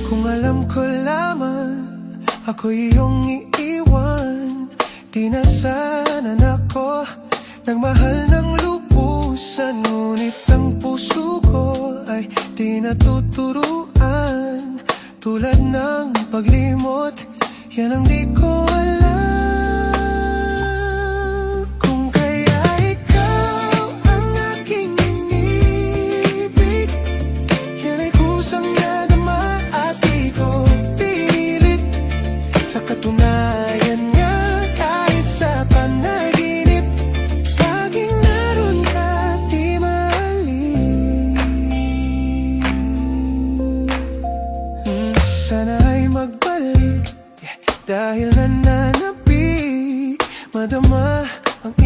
Kung alam ko lamang ako iyong iiwan, di na sana ako nagmahal ng lubusan. Ngunit ang puso ko ay di natuturuan. Tulad ng paglimot, yan ang di ko alam. Kung kaya ikaw ang aking inibig, yan ay kusang nadama at di ko pilit. Sa katunayan nga, kahit sa panaginip, laging naroon ka, di maalis. Sana ay magbalik, dahil nananabik, madama ang